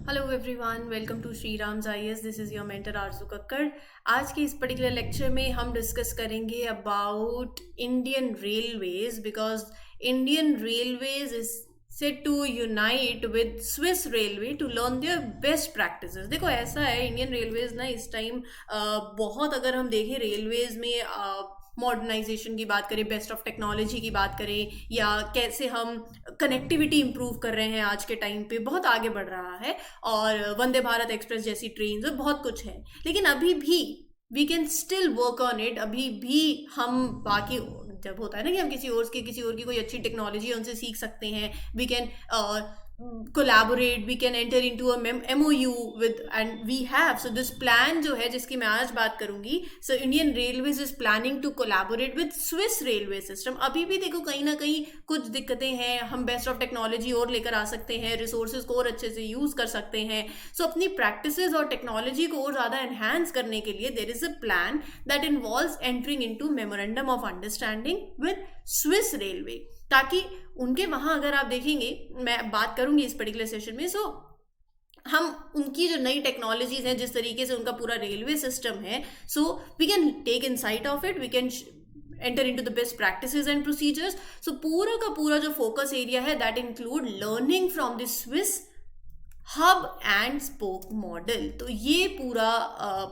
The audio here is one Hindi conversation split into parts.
Hello everyone, welcome to Shri Ram IAS. This is your mentor Aarzoo Kakkar. आज के इस पर्टिकुलर लेक्चर में हम डिस्कस करेंगे about Indian railways, because Indian railways is set to unite with Swiss railway to learn their best practices. देखो ऐसा है, इंडियन रेलवेज ना इस टाइम बहुत, अगर हम देखें रेलवेज में मॉडर्नाइजेशन की बात करें, बेस्ट ऑफ टेक्नोलॉजी की बात करें, या कैसे हम कनेक्टिविटी इंप्रूव कर रहे हैं, आज के टाइम पे बहुत आगे बढ़ रहा है। और वंदे भारत एक्सप्रेस जैसी ट्रेन और बहुत कुछ है, लेकिन अभी भी we can still work on it. अभी भी हम बाकी, जब होता है ना कि हम किसी और की कोई अच्छी टेक्नोलॉजी है उनसे सीख सकते हैं, we can collaborate, we can enter into a MOU with, and we have, so this plan जो है जिसकी मैं आज बात करूंगी, so Indian Railways is planning to collaborate with Swiss railway system। अभी भी देखो कहीं ना कहीं कुछ दिक्कतें हैं, हम बेस्ट ऑफ टेक्नोलॉजी और लेकर आ सकते हैं, रिसोर्सेज को और अच्छे से यूज कर सकते हैं। सो अपनी प्रैक्टिसेस और टेक्नोलॉजी को और ज्यादा एनहांस करने के लिए there is a plan that involves entering into memorandum of understanding with Swiss railway, ताकि उनके वहां, अगर आप देखेंगे, मैं बात करूंगी इस पर्टिकुलर सेशन में, सो हम उनकी जो नई टेक्नोलॉजीज हैं, जिस तरीके से उनका पूरा रेलवे सिस्टम है, so we can take insight of it, we can enter into the best practices and procedures. So पूरा का पूरा जो फोकस एरिया है that include learning from the Swiss hub and spoke model. तो ये पूरा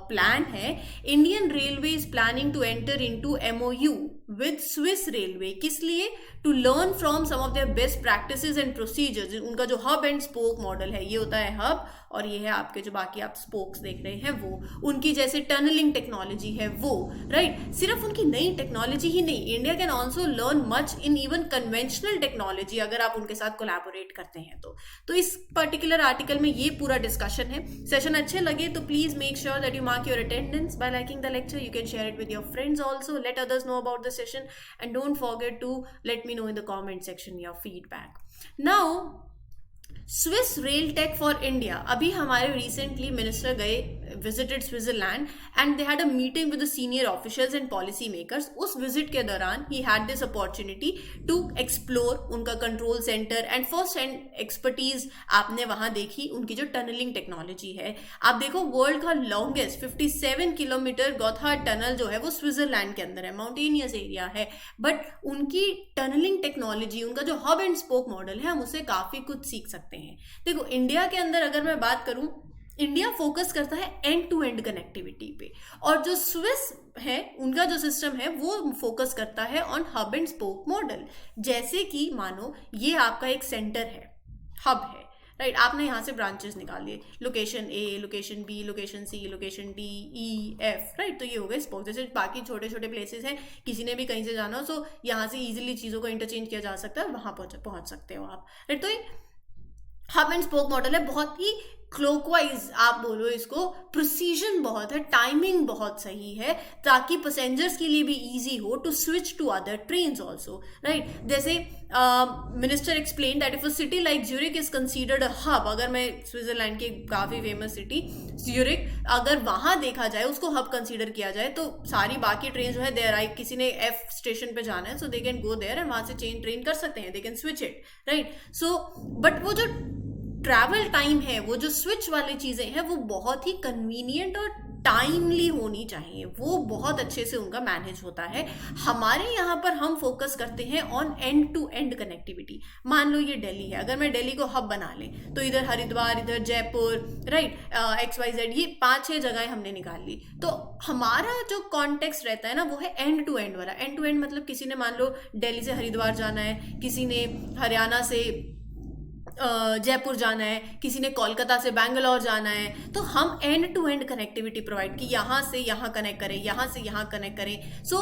प्लान है। Indian railway is planning to enter into MOU with Swiss railway, किस लिए? To learn from some of their best practices and procedures. उनका जो हब एंड स्पोक मॉडल है, ये होता है हब, और ये है आपके जो बाकी आप स्पोक्स देख रहे हैं वो। उनकी जैसे टनलिंग टेक्नोलॉजी है वो, राइट। सिर्फ उनकी नई टेक्नोलॉजी ही नहीं, India can also learn much in even conventional technology, अगर आप उनके साथ कोलैबोरेट करते हैं तो इस पर्टिकुलर आर्टिकल में ये पूरा डिस्कशन है। सेशन अच्छे लगे तो please make sure that you mark your attendance bye liking the lecture. You can share it with your friends also, let others know about the session, and don't forget to let me know in the comment section your feedback. Now Swiss rail tech for India, अभी हमारे रिसेंटली मिनिस्टर गए, visited Switzerland, and they had a meeting with the senior officials and policy makers. उस विजिट के दौरान ही had this opportunity to explore उनका control centre and first hand expertise आपने वहां देखी। उनकी जो टनलिंग टेक्नोलॉजी है, आप देखो वर्ल्ड का लॉन्गेस्ट 57 किलोमीटर गौथार्ड टनल जो है वो स्विट्जरलैंड के अंदर है, माउंटेनियस एरिया है, बट उनकी टनलिंग टेक्नोलॉजी, उनका जो हब एंड स्पोक मॉडल है, हम उससे काफी कुछ सीख सकते हैं। देखो इंडिया के अंदर अगर मैं बात करूं, इंडिया फोकस करता है एंड टू एंड कनेक्टिविटी पे, और जो स्विस है उनका जो सिस्टम है वो फोकस करता है on hub and spoke model. जैसे कि मानो ये आपका एक सेंटर है, हब है, राइट। आपने यहाँ से ब्रांचेस निकाल लिए, location A, location B, location C, location D, E, F, right. तो ये हो गए स्पोक। जैसे बाकी छोटे छोटे प्लेसेस हैं, किसी ने भी कहीं से जाना हो तो यहाँ से इजीली चीज़ों को इंटरचेंज किया जा सकता है, वहाँ पहुँच सकते हो आप, राइट। तो ये हब एंड स्पोक मॉडल है, बहुत ही क्लॉकवाइज आप बोलो इसको, प्रिसीजन बहुत है, टाइमिंग बहुत सही है, ताकि पैसेंजर्स के लिए भी इजी हो to switch to other trains also, right. जैसे minister explain that if a city like Zurich is considered a hub, अगर मैं स्विट्जरलैंड की काफ़ी फेमस सिटी ज्यूरिक, अगर वहाँ देखा जाए, उसको हब कंसीडर किया जाए, तो सारी बाकी ट्रेन जो है देयर आई, किसी ने F स्टेशन पे जाना है, so they can go there and वहाँ से चेंज ट्रेन कर सकते हैं, they can switch it, right. So but वो जो ट्रैवल टाइम है, वो जो स्विच वाली चीजें हैं, वो बहुत ही कन्वीनियंट और टाइमली होनी चाहिए, वो बहुत अच्छे से उनका मैनेज होता है। हमारे यहाँ पर हम फोकस करते हैं on end to end connectivity. मान लो ये दिल्ली है, अगर मैं दिल्ली को हब बना लें तो इधर हरिद्वार, इधर जयपुर, राइट, XYZ, ये 5-6 जगह हमने निकाल ली। तो हमारा जो कॉन्टेक्स्ट रहता है ना, वो है एंड टू एंड वाला। एंड टू एंड मतलब किसी ने मान लो दिल्ली से हरिद्वार जाना है, किसी ने हरियाणा से जयपुर जाना है, किसी ने कोलकाता से बैंगलोर जाना है, तो हम end to end connectivity provide की, यहाँ से यहाँ कनेक्ट करें, यहाँ से यहाँ कनेक्ट करें। सो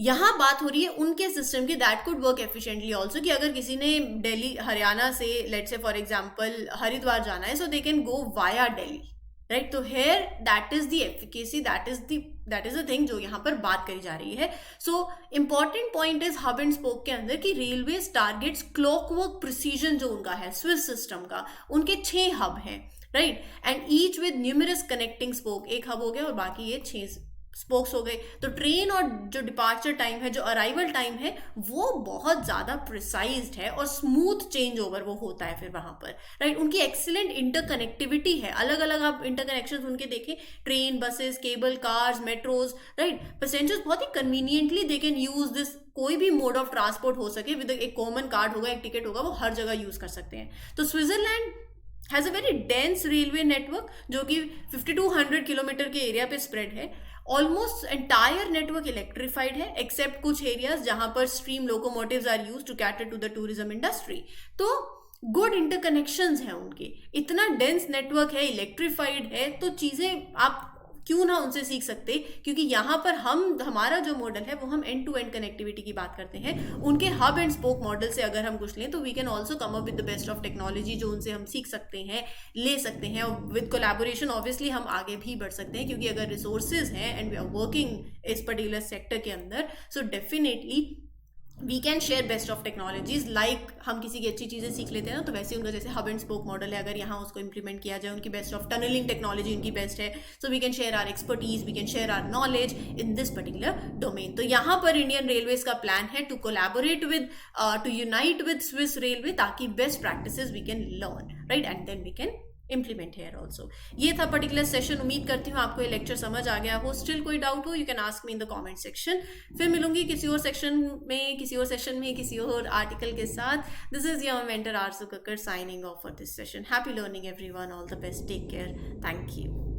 यहाँ बात हो रही है उनके सिस्टम की, that could work efficiently also, कि अगर किसी ने दिल्ली हरियाणा से let's say for example Haridwar जाना है, so they can go via Delhi, right. तो here that is the efficacy, that is the thing जो यहाँ पर बात करी जा रही है। So important point is hub and spoke के अंदर कि रेलवेज टारगेट्स क्लॉकवर्क प्रिसीजन जो उनका है स्विस सिस्टम का, उनके 6 हब हैं, right, and each with numerous connecting spoke. एक हब हो गया और बाकी ये 6 स्पोक्स हो गए, तो ट्रेन और जो डिपार्चर टाइम है, जो अराइवल टाइम है, वो बहुत ज़्यादा प्रिसाइज्ड है और स्मूथ चेंज ओवर वो होता है फिर वहाँ पर, राइट। उनकी एक्सीलेंट इंटरकनेक्टिविटी है, अलग अलग आप इंटरकनेक्शन उनके देखें, train, buses, cable cars, metros, right. Passengers बहुत ही conveniently they can use this, कोई भी मोड ऑफ ट्रांसपोर्ट हो सके, विद एक कॉमन कार्ड होगा, एक टिकट होगा, वो हर जगह यूज कर सकते हैं। तो Switzerland has a very dense railway network जो कि 5200 किलोमीटर के एरिया पे स्प्रेड है। ऑलमोस्ट एंटायर नेटवर्क इलेक्ट्रिफाइड है एक्सेप्ट कुछ एरियाज जहां पर stream locomotives are use to cater to the tourism industry. तो गुड इंटरकनेक्शंस हैं उनके, इतना डेंस नेटवर्क है, इलेक्ट्रिफाइड है, तो चीज़ें आप क्यों ना उनसे सीख सकते, क्योंकि यहाँ पर हमारा जो मॉडल है वो हम एंड टू एंड कनेक्टिविटी की बात करते हैं। उनके हब एंड स्पोक मॉडल से अगर हम कुछ लें तो we can also come up with the best of technology, जो उनसे हम सीख सकते हैं, ले सकते हैं, और विद कोलैबोरेशन ऑब्वियसली हम आगे भी बढ़ सकते हैं, क्योंकि अगर रिसोर्सेज हैं एंड वी आर वर्किंग इस पर्टिकुलर सेक्टर के अंदर, so definitely we can share best of technologies. Like हम किसी की अच्छी चीज़ें सीख लेते हैं ना, तो वैसे उनका जैसे हब एंड स्पोक मॉडल है, अगर यहाँ उसको इंप्लीमेंट किया जाए, उनकी बेस्ट ऑफ टनलिंग टेक्नोलॉजी उनकी बेस्ट है, so we can share our expertise, we can share our knowledge in this particular domain. तो यहाँ पर इंडियन रेलवेज का प्लान है to collaborate with, to unite with Swiss railway, ताकि best practices we can learn, right, and then we can implement here also. ये था पर्टिकुलर सेशन। उम्मीद करती हूँ आपको ये लेक्चर समझ आ गया हो। स्टिल कोई डाउट हो, you can ask me in the comment section. फिर मिलूंगी किसी और सेक्शन में, किसी और सेशन में, किसी और आर्टिकल के साथ। This is your mentor Aarzoo Kakkar signing off for this session. Happy learning everyone, all the best, take care, thank you.